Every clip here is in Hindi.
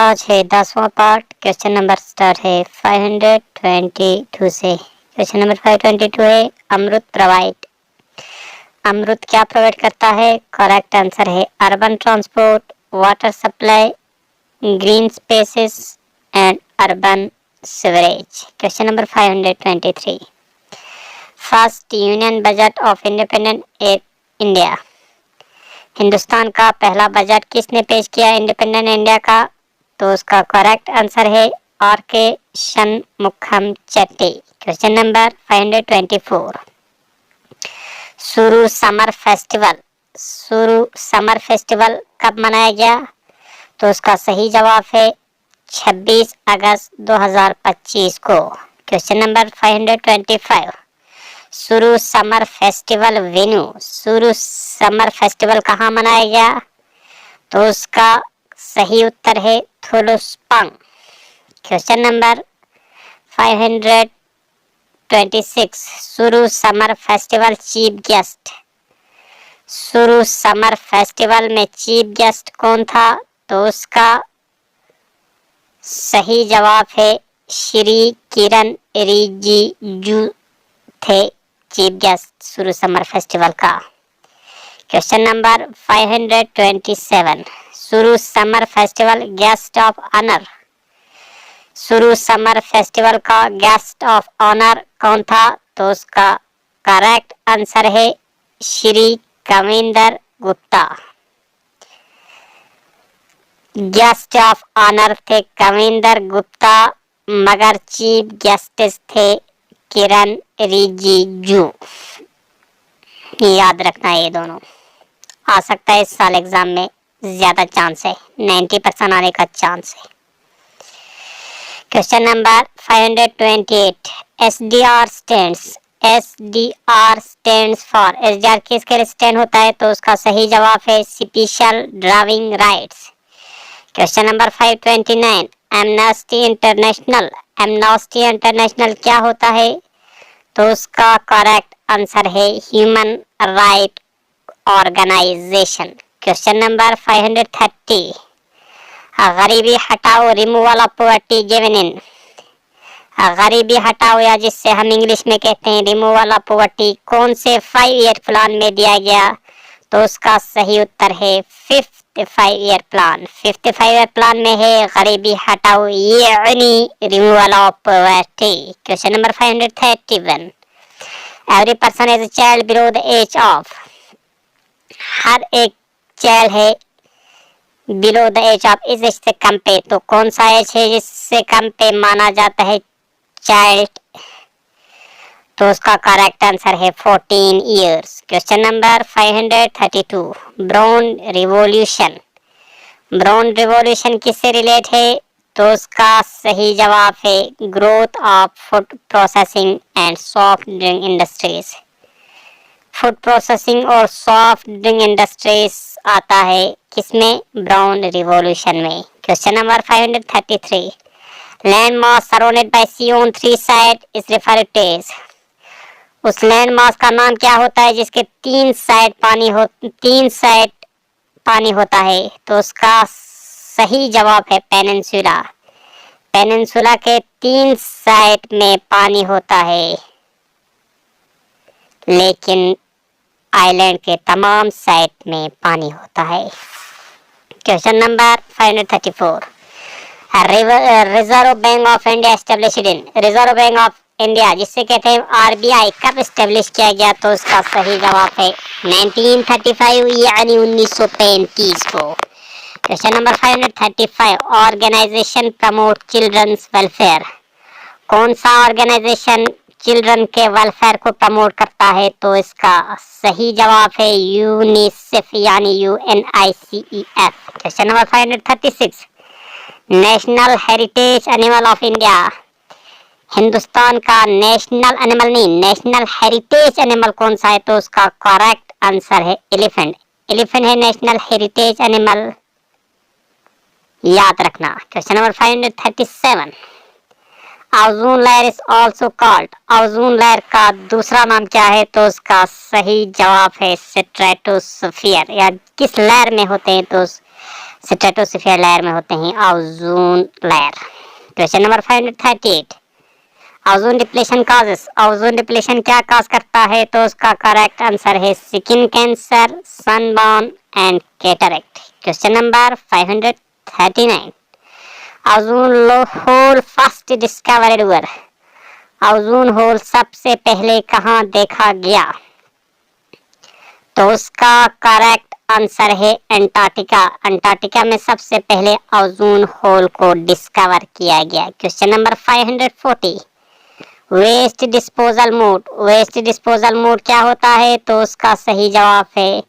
आज है 10वां पार्ट। क्वेश्चन नंबर स्टार्ट है 522 से। क्वेश्चन नंबर 522 है अमृत प्रोवाइड। अमृत क्या प्रोवाइड करता है? करेक्ट आंसर है urban transport, water supply, green spaces and urban sewerage. Question number 523 first union budget of independent India. Hindustan का पहला बजट किसने पेश किया इंडिपेंडेंट इंडिया का? तो उसका करेक्ट आंसर है आर के शनमुखम चेट्टी। क्वेश्चन नंबर 524 सुरु समर फेस्टिवल। सुरु समर फेस्टिवल कब मनाया गया? तो उसका सही जवाब है 26 अगस्त 2025 को। क्वेश्चन नंबर 525 सुरु समर फेस्टिवल वेन्यू। सुरु समर फेस्टिवल कहाँ मनाया गया? तो उसका सही उत्तर है थोलुस्पंग। क्वेश्चन नंबर 526 सुरु summer festival chief guest. Suru summer festival में चीफ गेस्ट कौन था? तो उसका सही जवाब है श्री किरण रिजिजू थे chief guest Suru summer festival का। Question number 527 Suru summer festival guest of honour. Suru summer festival का गेस्ट ऑफ ऑनर कौन था? तो उसका करेक्ट आंसर है Shri Kavinder Gupta. Guest of honour थे कविंदर गुप्ता, मगर चीफ गेस्टेस थे किरण रिजिजू। याद रखना ये दोनों आ सकता है इस साल एग्जाम में, ज्यादा चांस है, 90% आने का चांस है। Question number 528 SDR stands. SDR stands for. SDR किसके लिए स्टैंड होता है? तो उसका सही जवाब है special driving rights. Question number 529 Amnesty International. Amnesty International क्या होता है? तो उसका करेक्ट आंसर है human right organisation. Question number 530 गरीबी हटाओ removal of poverty given in. गरीबी हटाओ या जिससे हम इंग्लिश में कहते हैं रिमूवल ऑफ पॉवर्टी कौन से 5 ईयर प्लान में दिया गया? तो उसका सही उत्तर है 5th 5 year plan. 5th 5 year plan में है गरीबी हटाओ यानी removal of poverty. Question number 531 every person is a child below the age of. हर एक चाइल्ड है बिलो द एज ऑफ। इस एज से कम पे, तो कौन सा एज है जिससे कम पे माना जाता है चाइल्ड? तो उसका करेक्ट आंसर है 14 years. Question number 532 brown revolution. Brown revolution किससे रिलेट है? तो उसका सही जवाब है growth of food processing and soft drink industries. Food processing और सॉफ्ट ड्रिंक इंडस्ट्रीज आता है किसमें? ब्राउन रिवॉल्यूशन में। Question number 533 land mass surrounded by sea on 3 side is referred to as. उस लैंड मास का नाम क्या होता है जिसके 3 साइड पानी होता है? तो उसका सही जवाब है पेनिनसुला। पेनिनसुला के 3 साइड में पानी होता है, लेकिन आइलैंड के तमाम साइड में पानी होता है। Question number 534 reserve bank of India established in. Reserve bank of India जिससे कहते हैं RBI कब एस्टेब्लिश किया गया? तो उसका सही जवाब है 1935 यानी 1935 को। Question number 535 organisation promote children's welfare. कौन सा ऑर्गेनाइजेशन चिल्ड्रन के वेलफेयर को प्रमोट करता है? तो इसका सही जवाब है यूनिसेफ यानी UNICEF। Question number 536 national heritage animal of India. Hindustan का नेशनल एनिमल नहीं, नेशनल हेरिटेज एनिमल कौन सा है? तो उसका करेक्ट आंसर है एलिफेंट। एलिफेंट है नेशनल हेरिटेज एनिमल, याद रखना। Question number 537 ozone layer is also called. Ozone layer का दूसरा नाम क्या है? तो उसका सही जवाब है स्ट्रेटोस्फीयर। या किस लेयर में होते हैं? तो स्ट्रेटोस्फीयर लेयर में होते हैं ozone layer. Question number 538, ozone depletion causes, ozone depletion क्या कॉज करता है? तो उसका करेक्ट आंसर है skin cancer, sunburn and cataract. Question number 539, ozone hole first discovered where, ozone hole सबसे पहले कहाँ देखा गया? तो उसका करेक्ट आंसर है अंटार्कटिका। अंटार्कटिका में सबसे पहले ओजोन होल को डिस्कवर किया गया। Question number 540, waste disposal mode, waste disposal mode क्या होता है? तो उसका सही जवाब है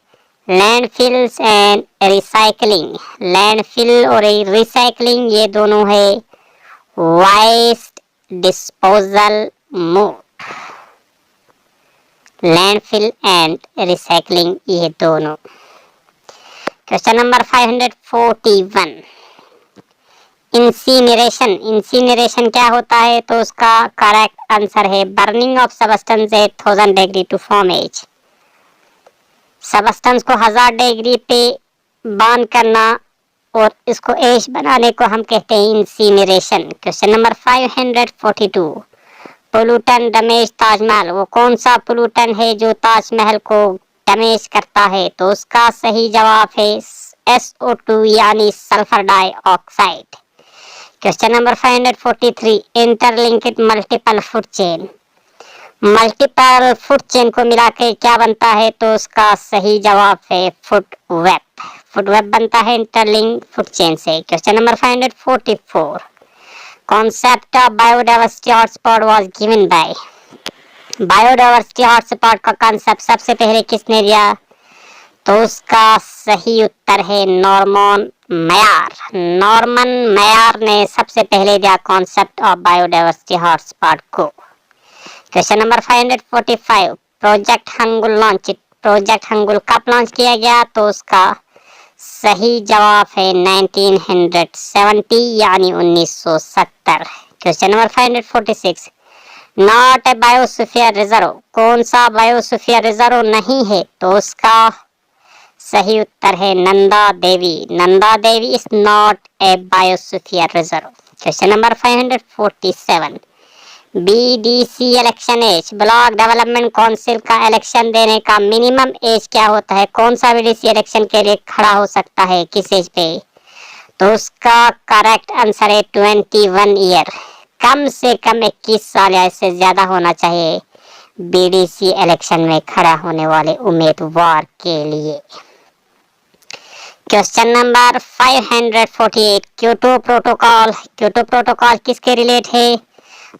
लैंडफिल्स एंड रिसाइकलिंग। लैंडफिल और रिसाइकलिंग ये दोनों है waste disposal mode. Landfill and recycling ये दोनों। क्वेश्चन नंबर 541, इंसिनरेशन, इंसिनरेशन क्या होता है? तो उसका करेक्ट आंसर है burning of substance at 1000 degree to form ash. Substance को 1000 डिग्री पे बर्न करना और इसको एश बनाने को हम कहते हैं incineration. Question number 542, पोल्यूटन damage Taj Mahal, वो कौन सा पोल्यूटन है जो ताजमहल को डैमेज करता है? तो उसका सही जवाब है SO2 यानी sulphur dioxide. Question number 543, interlinked multiple food chain, multiple food chain को मिला के क्या बनता है? तो उसका सही जवाब है फूड वेब। फूड वेब बनता है इंटरलिंक्ड फूड चेन से। Question number 544, concept of biodiversity hotspot was given by, biodiversity hotspot का कांसेप्ट सबसे पहले किसने दिया? तो उसका सही उत्तर है नॉर्मन मेयर। नॉर्मन मेयर ने सबसे पहले दिया कॉन्सेप्ट ऑफ बायोडाइवर्सिटी हॉटस्पॉट को। Question number 545, project hangul launch, project hangul कब लॉन्च किया गया? तो उसका सही जवाब है 1970 यानी 1970। Question number 546, not a biosphere reserve, कौन सा बायोस्फीयर रिजर्व नहीं है? तो उसका सही उत्तर है Nanda Devi. Nanda Devi is not a biosphere reserve. Question number 547, BDC election age, block development council का इलेक्शन देने का मिनिमम एज क्या होता है? कौन सा BDC इलेक्शन के लिए खड़ा हो सकता है, किस एज पे? तो उसका करेक्ट आंसर है 21 ईयर। कम से कम 21 साल या इससे ज्यादा होना चाहिए BDC इलेक्शन में खड़ा होने वाले उम्मीदवार के लिए। Question number 548, Kyoto protocol, Kyoto protocol किसके रिलेट है?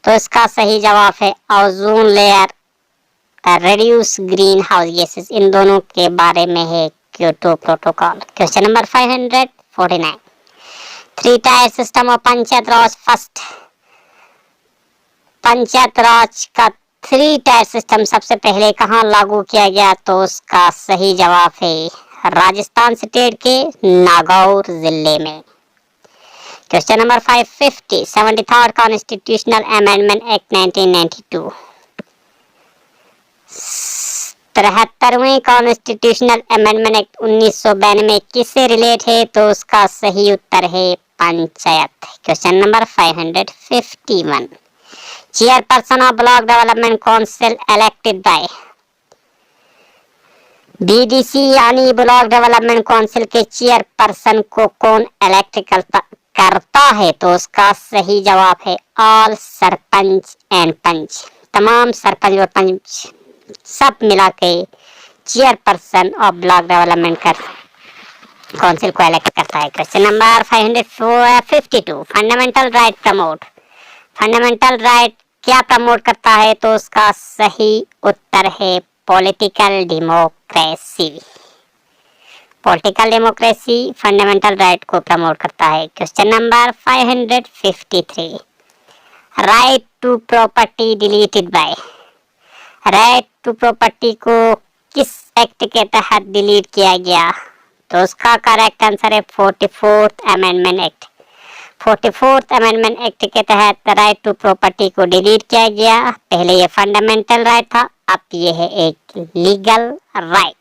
तो इसका सही जवाब है ozone layer, reduce greenhouse gases, इन दोनों के बारे में है Kyoto protocol. Question number 549, 3 tier system of panchayat raj first, panchayat raj का 3 टायर सिस्टम सबसे पहले कहाँ लागू किया गया? तो उसका सही जवाब है राजस्थान स्टेट के नागौर जिले में। Question number 550, 73rd constitutional amendment act 1992, 73वें कॉन्स्टिट्यूशनल अमेंडमेंट एक्ट 1992 किससे रिलेट है? तो उसका सही उत्तर है panchayat. Question number 551, chairperson of block development council elected by, BDC यानी ब्लॉक डेवलपमेंट काउंसिल के चेयरपर्सन को कौन इलेक्ट करता है? तो उसका सही जवाब है ऑल सरपंच एंड पंच, तमाम सरपंच और पंच सब मिला के chairperson of block development council को इलेक्ट करता है। Question number 552, fundamental right promote, fundamental right क्या प्रमोट करता है? तो उसका सही उत्तर है political democracy. Political democracy fundamental right को प्रमोट करता है। Question number 553, right to property deleted by, right to property को किस एक्ट के तहत डिलीट किया गया? तो उसका करेक्ट आंसर है 44th amendment act. 44th amendment act के तहत राइट टू प्रॉपर्टी को डिलीट किया गया। पहले ये फंडामेंटल राइट था, अब ये है एक legal right.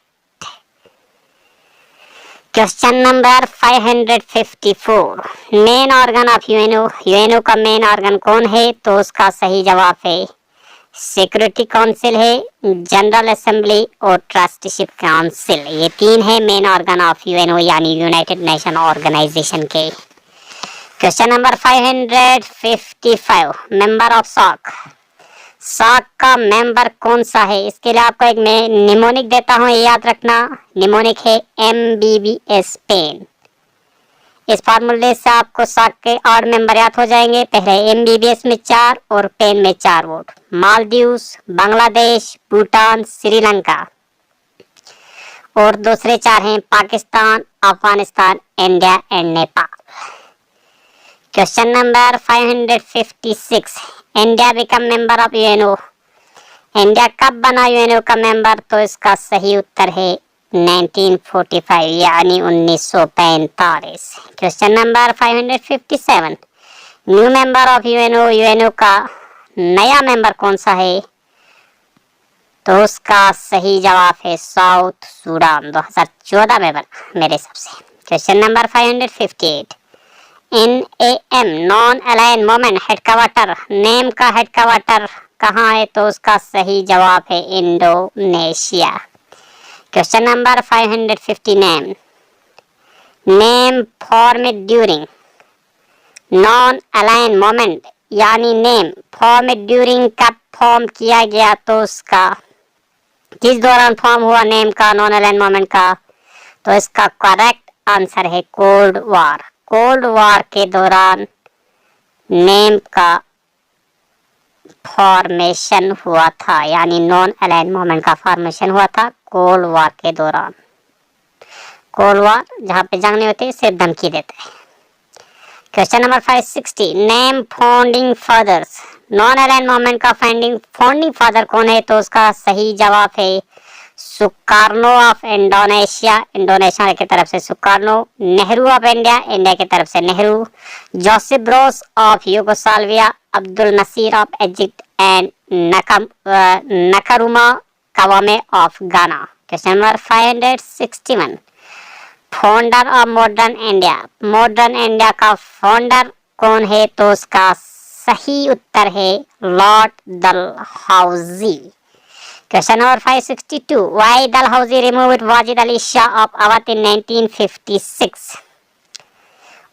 Question number 554, main organ of UNO, UNO का मेन ऑर्गन कौन है? तो उसका सही जवाब है सिक्योरिटी काउंसिल है, जनरल असेंबली और ट्रस्टीशिप काउंसिल। ये तीन है मेन ऑर्गन ऑफ यूएनओ यानी यूनाइटेड नेशन ऑर्गेनाइजेशन के। क्वेश्चन नंबर 555, मेंबर ऑफ सॉक, सॉक का मेंबर कौन सा है? इसके लिए आपको एक मैं निमोनिक देता हूं, ये याद रखना। निमोनिक है MBBS पेन। इस फार्मूले से आपको सॉक के 8 मेंबर याद हो जाएंगे। पहले MBBS में 4 और पेन में 4 वोट। मालदीव्स, बांग्लादेश, भूटान, श्रीलंका और दूसरे 4 हैं Pakistan, Afghanistan, India and Nepal. Question number 556, India become member of UNO, India कब बना यूएनओ का मेंबर? तो इसका सही उत्तर है 1945 यानी 1945। Question number 557, new member of UNO, UNO का नया मेंबर कौन सा है? तो उसका सही जवाब है साउथ सूडान, 2014 में बना मेरे हिसाब से। Question number 558, NAM non align movement headquarter, name का हेडक्वार्टर कहाँ है? तो उसका सही जवाब है Indonesia. Question number 559, name format during non align movement यानी नेम फॉर्मेट ड्यूरिंग कब फॉर्म किया गया? तो उसका किस दौरान फॉर्म हुआ नेम का नॉन अलाइन मूवमेंट का? तो इसका करेक्ट आंसर है कोल्ड वॉर। कोल्ड वॉर के दौरान नेम का फॉर्मेशन हुआ था यानी नॉन अलाइन मूवमेंट का फॉर्मेशन हुआ था कोल्ड वॉर के दौरान। कोल्ड वॉर जहां पे जंग नहीं होती, सिर्फ धमकी देते हैं। Question number 560, name founding fathers, non align movement का फाउंडिंग फादर कौन है? तो उसका सही जवाब है सुकार्नो ऑफ इंडोनेशिया, इंडोनेशिया की तरफ से Sukarno. Nehru of India, India की तरफ से Nehru. Joseph Broz of Yugoslavia, Abdul Nasser of Egypt and Nkrumah Kwame of Ghana. Question number 561, founder of modern India, modern India का फाउंडर कौन है? तो उसका सही उत्तर है Lord Dalhousie. Question number 562, why Dalhousie removed Wajid Ali Shah of Awadh in 1956,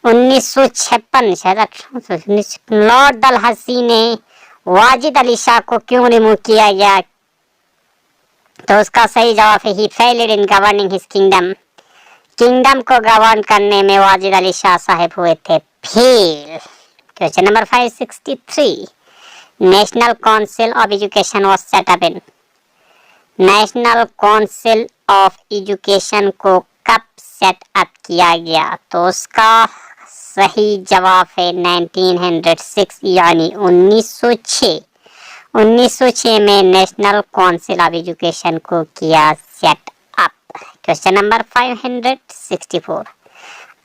1956 Lord Dalhousie ने वाजिद अली शाह को क्यों रिमूव किया गया? तो उसका सही जवाब है he failed in governing his kingdom, kingdom को गवर्न करने में वाजिद अली शाह साहब हुए थे fail. Question number 563, national council of education was set up in, national council of education को कब सेट अप किया गया? तो उसका सही जवाब है 1906 यानी 1906। 1906 में नेशनल काउंसिल ऑफ एजुकेशन को किया set up. Question number 564,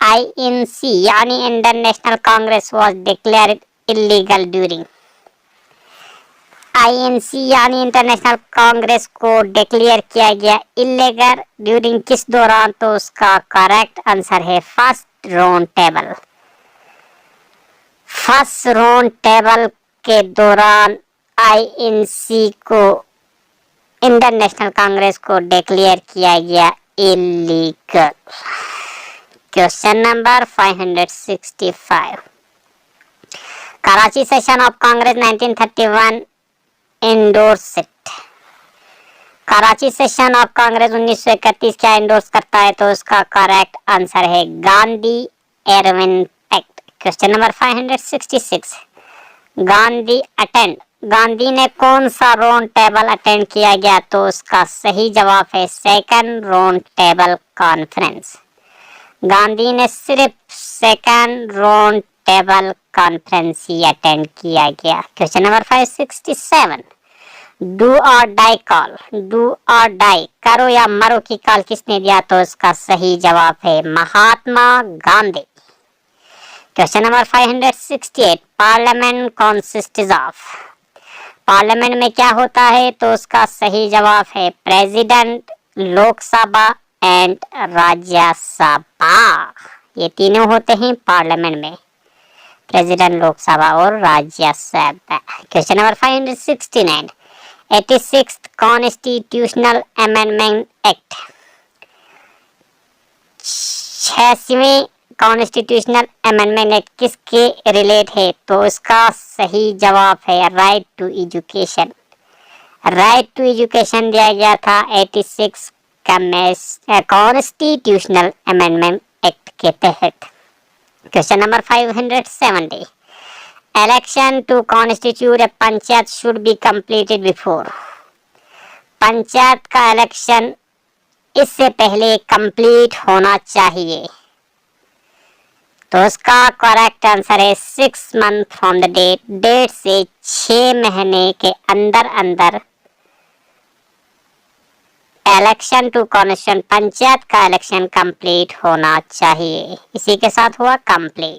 INC यानी Indian national Congress was declared illegal during, INC यानी इंटरनेशनल कांग्रेस को डिक्लेयर किया गया इलीगल ड्यूरिंग किस दौरान? तो उसका करेक्ट आंसर है first round table, first round table के दौरान INC को इंडियन नेशनल कांग्रेस को डिक्लेयर किया गया illegal. Question number 565, Karachi session of Congress 1931 endorse it, Karachi session of Congress 1931 क्या एंडोर्स करता है? तो उसका करेक्ट आंसर है Gandhi Irwin pact. Question number 566, Gandhi attend, Gandhi ने कौन सा राउंड टेबल अटेंड किया गया? तो उसका सही जवाब है second round table conference, Gandhi ने सिर्फ सेकंड राउंड टेबल कॉन्फ्रेंस ही अटेंड किया गया। क्वेश्चन नंबर 567, डू और डाई कॉल, डू और डाई करो या मरो की कॉल किसने दिया? तो इसका सही जवाब है Mahatma Gandhi. Question number 568, parliament consists of, parliament में क्या होता है? तो उसका सही जवाब है प्रेसिडेंट, लोकसभा एंड राज्यसभा, ये तीनों होते हैं पार्लियामेंट में, प्रेसिडेंट, लोकसभा और Rajya Sabha. Question number 569, 86th constitutional amendment act, 86वें कॉन्स्टिट्यूशनल अमेंडमेंट एक्ट किसके रिलेट है? तो इसका सही जवाब है right to education. Right to education दिया गया था 86 कॉन्स्टिट्यूशनल अमेंडमेंट एक्ट के तहत। Question number 570, election to constitute a panchayat should be completed before, panchayat का इलेक्शन इससे पहले कंप्लीट होना चाहिए। तो उसका करेक्ट आंसर है 6 month from the date, date से 6 महीने के अंदर अंदर इलेक्शन टू कॉन्स्टिट्यूशन, पंचायत का इलेक्शन कंप्लीट होना चाहिए। इसी के साथ हुआ कंप्लीट।